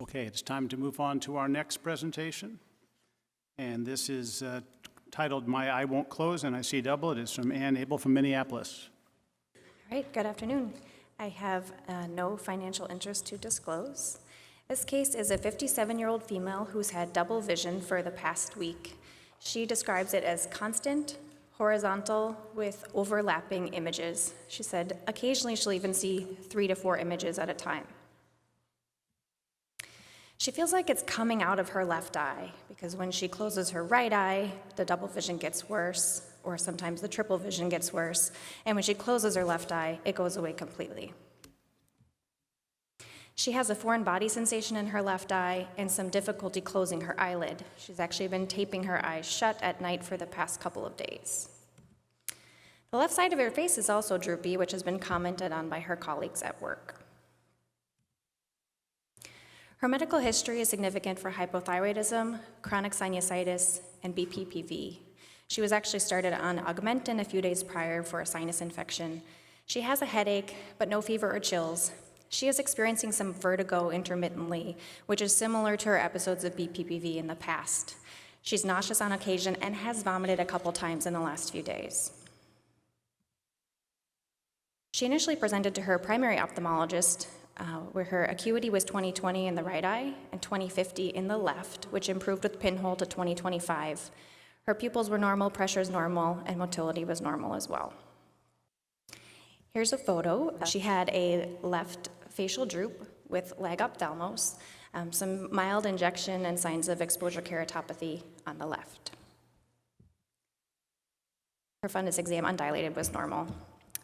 Okay, it's time to move on to our next presentation. And this is titled My Eye Won't Close, and I see double. It is from Ann Abel from Minneapolis. All right, good afternoon. I have no financial interest to disclose. This case is a 57-year-old female who's had double vision for the past week. She describes it as constant, horizontal, with overlapping images. She said occasionally she'll even see 3 to 4 images at a time. She feels like it's coming out of her left eye because when she closes her right eye, the double vision gets worse, or sometimes the triple vision gets worse. And when she closes her left eye, it goes away completely. She has a foreign body sensation in her left eye and some difficulty closing her eyelid. She's actually been taping her eyes shut at night for the past couple of days. The left side of her face is also droopy, which has been commented on by her colleagues at work. Her medical history is significant for hypothyroidism, chronic sinusitis, and BPPV. She was actually started on Augmentin a few days prior for a sinus infection. She has a headache, but no fever or chills. She is experiencing some vertigo intermittently, which is similar to her episodes of BPPV in the past. She's nauseous on occasion and has vomited a couple times in the last few days. She initially presented to her primary ophthalmologist, where her acuity was 20/20 in the right eye and 20/50 in the left, which improved with pinhole to 20/25. Her pupils were normal, pressures normal, and motility was normal as well. Here's a photo. She had a left facial droop with lag ophthalmos, some mild injection and signs of exposure keratopathy on the left. Her fundus exam undilated was normal.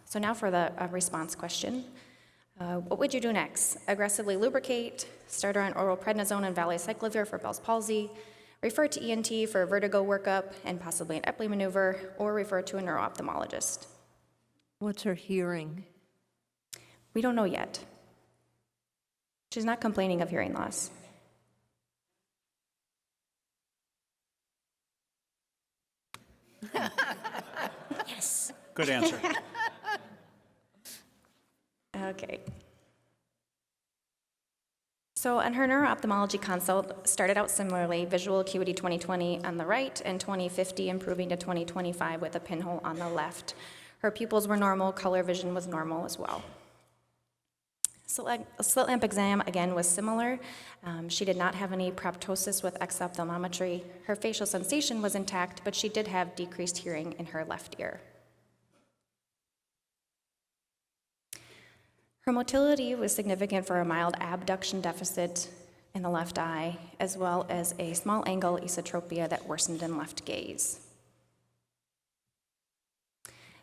So now for the response question. What would you do next? Aggressively lubricate, start her on oral prednisone and valacyclovir for Bell's palsy, refer to ENT for a vertigo workup and possibly an Epley maneuver, or refer to a neuro-ophthalmologist? What's her hearing? We don't know yet. She's not complaining of hearing loss. Yes. Good answer. Okay. So on her neuro-ophthalmology consult, started out similarly, visual acuity 20/20 on the right and 20/50 improving to 20/25 with a pinhole on the left. Her pupils were normal, color vision was normal as well. Slit lamp exam, again, was similar. She did not have any proptosis with exophthalmometry. Her facial sensation was intact, but she did have decreased hearing in her left ear. Her motility was significant for a mild abduction deficit in the left eye, as well as a small angle esotropia that worsened in left gaze.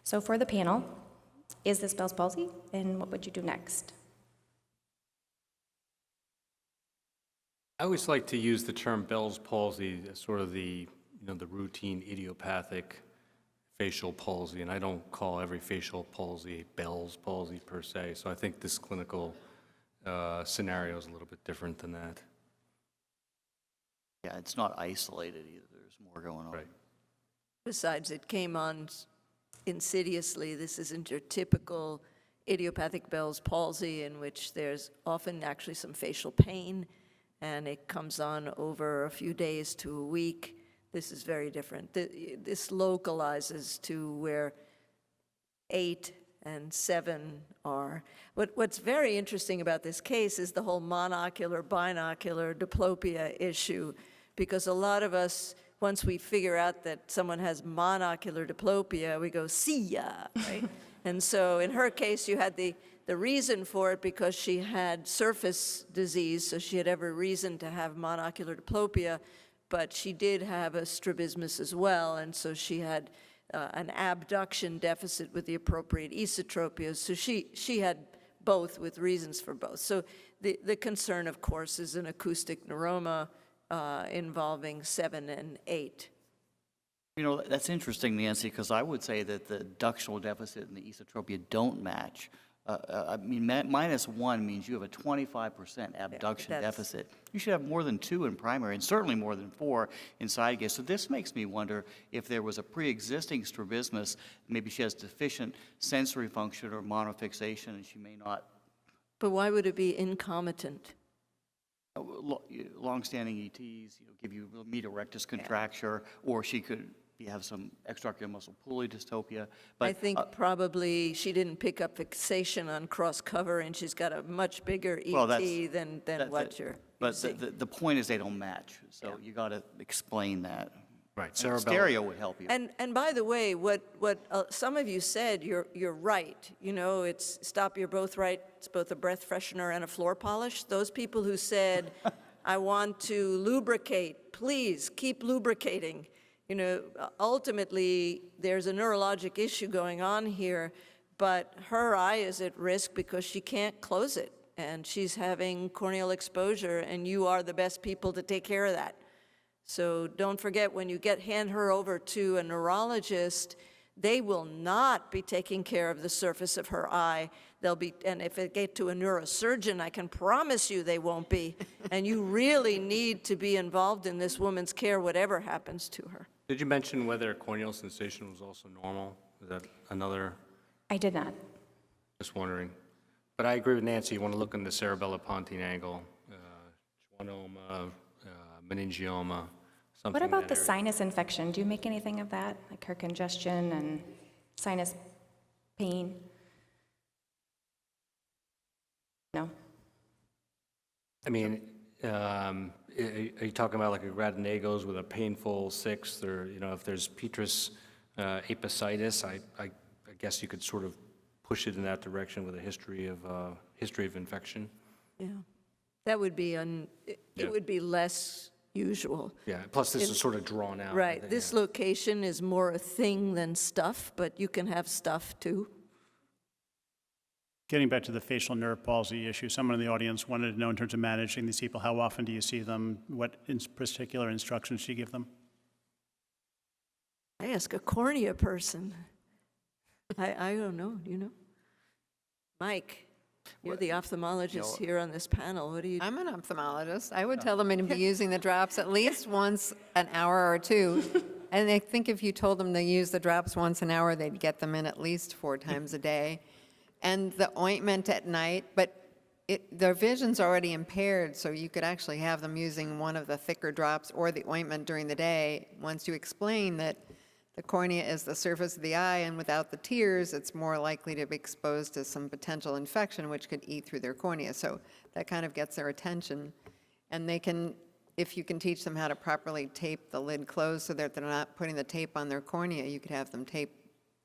So for the panel, is this Bell's palsy, and what would you do next? I always like to use the term Bell's palsy as sort of the routine idiopathic facial palsy, and I don't call every facial palsy Bell's palsy per se, so I think this clinical scenario is a little bit different than that. Yeah, it's not isolated either. There's more going on. Right. Besides, it came on insidiously. This isn't your typical idiopathic Bell's palsy in which there's often actually some facial pain, and it comes on over a few days to a week. This is very different. This localizes to where 8 and 7 are. What's very interesting about this case is the whole monocular, binocular diplopia issue, because a lot of us, once we figure out that someone has monocular diplopia, we go, see ya, right? And so in her case, you had the reason for it because she had surface disease, so she had every reason to have monocular diplopia, but she did have a strabismus as well, and so she had an abduction deficit with the appropriate esotropia. So she had both with reasons for both. So the concern, of course, is an acoustic neuroma involving 7 and 8. You know, that's interesting, Nancy, because I would say that the ductional deficit and the esotropia don't match. I mean, -1 means you have a 25% abduction deficit. You should have more than 2 in primary, and certainly more than 4 in side gaze. So this makes me wonder if there was a pre-existing strabismus. Maybe she has deficient sensory function or monofixation, and she may not. But why would it be incomitant? longstanding ETs, give you medial rectus contracture, or she could have some extraocular muscle pulley dystopia. But I think probably she didn't pick up fixation on cross-cover, and she's got a much bigger Well, ET that's- than that's what it. you're But seeing. the point is they don't match, so you got to explain that. Right, And cerebellum. stereo would help you. And by the way, what some of you said, you're right. It's stop, you're both right. It's both a breath freshener and a floor polish. Those people who said, I want to lubricate, please keep lubricating. Ultimately, there's a neurologic issue going on here, but her eye is at risk because she can't close it, and she's having corneal exposure, and you are the best people to take care of that. So don't forget, when you hand her over to a neurologist, they will not be taking care of the surface of her eye. And if it get to a neurosurgeon, I can promise you they won't be. And you really need to be involved in this woman's care, whatever happens to her. Did you mention whether corneal sensation was also normal? Is that another, I did not. just wondering. But I agree with Nancy, you want to look in the cerebellopontine angle, schwannoma, meningioma, something What in about that the area. sinus infection? Do you make anything of that, like her congestion and sinus pain? No? I mean, are you talking about like a Gradinagos with a painful sixth, or, if there's petrous apicitis, I guess you could sort of push it in that direction with a history of infection. Yeah. That would be, it would be less usual. Yeah, plus this is sort of drawn out. Right, this Yeah. location is more a thing than stuff, but you can have stuff too. Getting back to the facial nerve palsy issue, someone in the audience wanted to know in terms of managing these people, how often do you see them? What particular instructions do you give them? I ask a cornea person. I don't know, Mike, you're the ophthalmologist here on this panel. What do you? I'm an ophthalmologist. I would tell them to be using the drops at least once an hour or two. And I think if you told them to use the drops once an hour, they'd get them in at least 4 times a day. And the ointment at night, but their vision's already impaired, so you could actually have them using one of the thicker drops or the ointment during the day. Once you explain that the cornea is the surface of the eye, and without the tears, it's more likely to be exposed to some potential infection, which could eat through their cornea. So that kind of gets their attention. And they can, if you can teach them how to properly tape the lid closed so that they're not putting the tape on their cornea, you could have them tape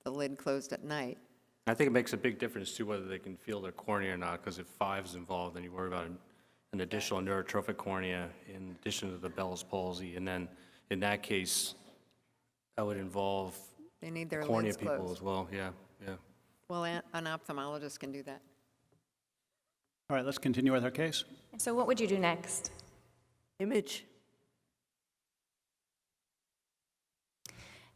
the lid closed at night. I think it makes a big difference too whether they can feel their cornea or not, because if 5 is involved, then you worry about an additional neurotrophic cornea in addition to the Bell's palsy, and then in that case, that would involve They need their cornea lids people closed. as well. Yeah. Well, an ophthalmologist can do that. All right, let's continue with our case. So what would you do next? Image.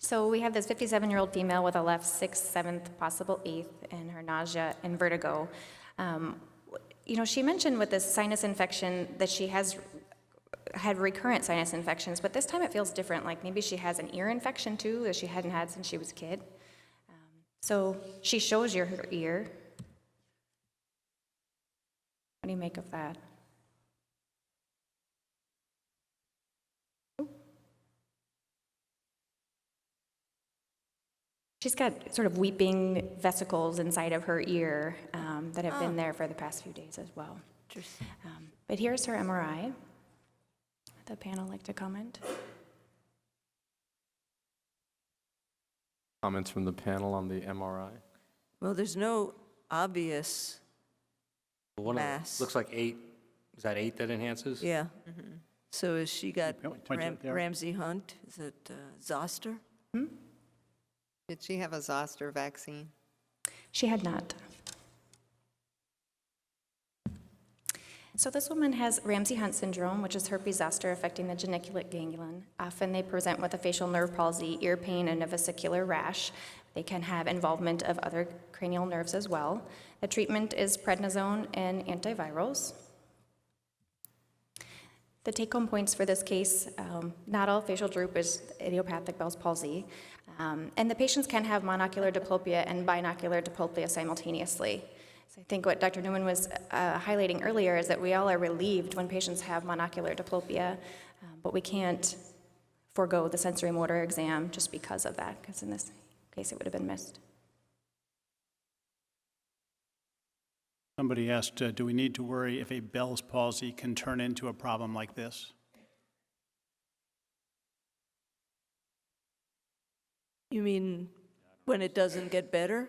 So we have this 57-year-old female with a left 6th, 7th, possible 8th, and her nausea and vertigo. She mentioned with this sinus infection that she has had recurrent sinus infections, but this time it feels different. Like maybe she has an ear infection too that she hadn't had since she was a kid. So she shows you her ear. What do you make of that? She's got sort of weeping vesicles inside of her ear that have been there for the past few days as well. Interesting. But here's her MRI. The panel like to comment? Comments from the panel on the MRI? Well, there's no obvious, One Mass. looks like 8. Is that 8 that enhances? yeah. So has she got Point to it there. Ramsay Hunt? Is it zoster? Did she have a zoster vaccine? She had not. So this woman has Ramsay-Hunt syndrome, which is herpes zoster affecting the geniculate ganglion. Often they present with a facial nerve palsy, ear pain, and a vesicular rash. They can have involvement of other cranial nerves as well. The treatment is prednisone and antivirals. The take-home points for this case, not all facial droop is idiopathic Bell's palsy, and the patients can have monocular diplopia and binocular diplopia simultaneously. So I think what Dr. Newman was highlighting earlier is that we all are relieved when patients have monocular diplopia, but we can't forego the sensory motor exam just because of that, because in this case it would have been missed. Somebody asked, do we need to worry if a Bell's palsy can turn into a problem like this? You mean when it doesn't get better?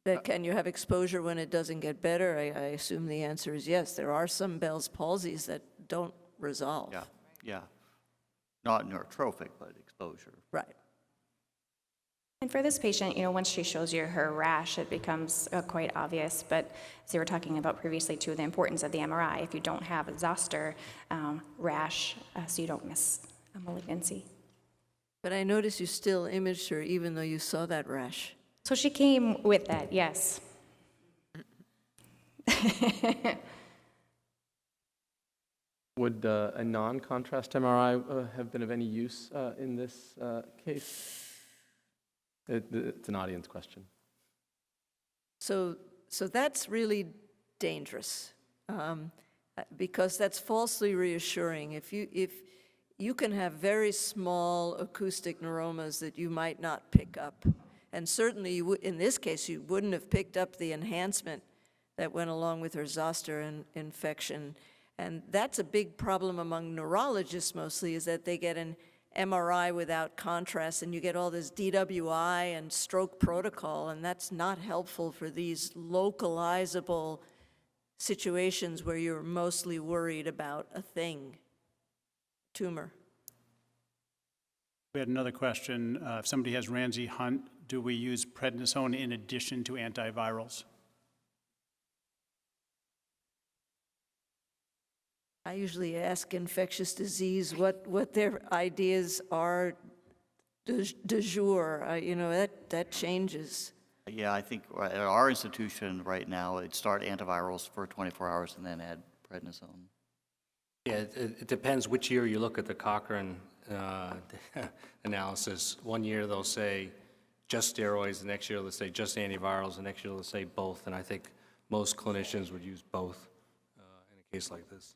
That can you have exposure when it doesn't get better? I assume the answer is yes. There are some Bell's palsies that don't resolve. Yeah, yeah. Not neurotrophic, but exposure. Right. And for this patient, once she shows you her rash, it becomes quite obvious. But as you were talking about previously, too, the importance of the MRI. If you don't have a zoster rash, so you don't miss a malignancy. But I notice you still imaged her even though you saw that rash. So she came with that, yes. Would a non-contrast MRI have been of any use in this case? It's an audience question. So that's really dangerous because that's falsely reassuring. If you can have very small acoustic neuromas that you might not pick up, and certainly in this case you wouldn't have picked up the enhancement that went along with her zoster infection, and that's a big problem among neurologists mostly, is that they get an MRI without contrast, and you get all this DWI and stroke protocol, and that's not helpful for these localizable situations where you're mostly worried about a thing, tumor. We had another question. If somebody has Ramsay-Hunt, do we use prednisone in addition to antivirals? I usually ask infectious disease what their ideas are du jour. That changes. Yeah, I think at our institution right now, it'd start antivirals for 24 hours and then add prednisone. Yeah, it depends which year you look at the Cochrane analysis. One year they'll say just steroids, the next year they'll say just antivirals, the next year they'll say both, and I think most clinicians would use both in a case like this.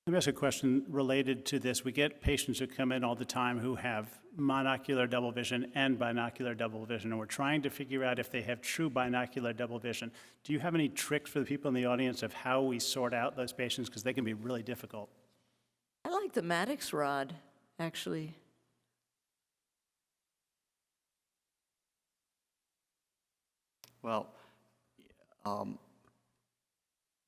Let me ask a question related to this. We get patients who come in all the time who have monocular double vision and binocular double vision, and we're trying to figure out if they have true binocular double vision. Do you have any tricks for the people in the audience of how we sort out those patients? Because they can be really difficult. I like the Maddox rod, actually. Well,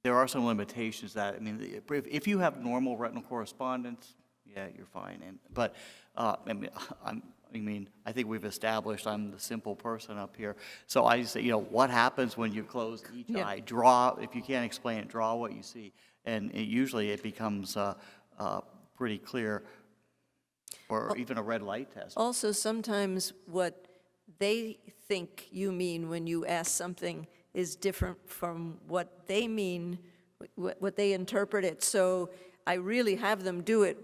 there are some limitations that, if you have normal retinal correspondence, yeah, you're fine. But I think we've established I'm the simple person up here. So I just say, what happens when you close each eye? Draw, if you can't explain it, draw what you see. And usually it becomes pretty clear, or even a red light test. Also, sometimes what they think you mean when you ask something is different from what they mean, what they interpret it. So I really have them do it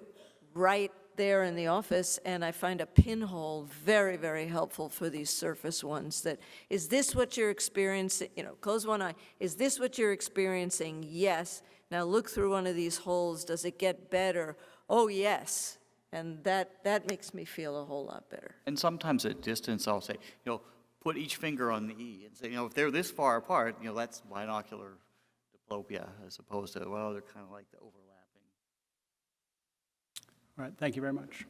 right there in the office, and I find a pinhole very, very helpful for these surface ones. That, is this what you're experiencing? Close one eye. Is this what you're experiencing? Yes. Now look through one of these holes. Does it get better? Oh, yes. And that makes me feel a whole lot better. And sometimes at distance, I'll say, put each finger on the E and say, if they're this far apart, that's binocular diplopia, as opposed to, well, they're kind of like the overlapping. All right, thank you very much.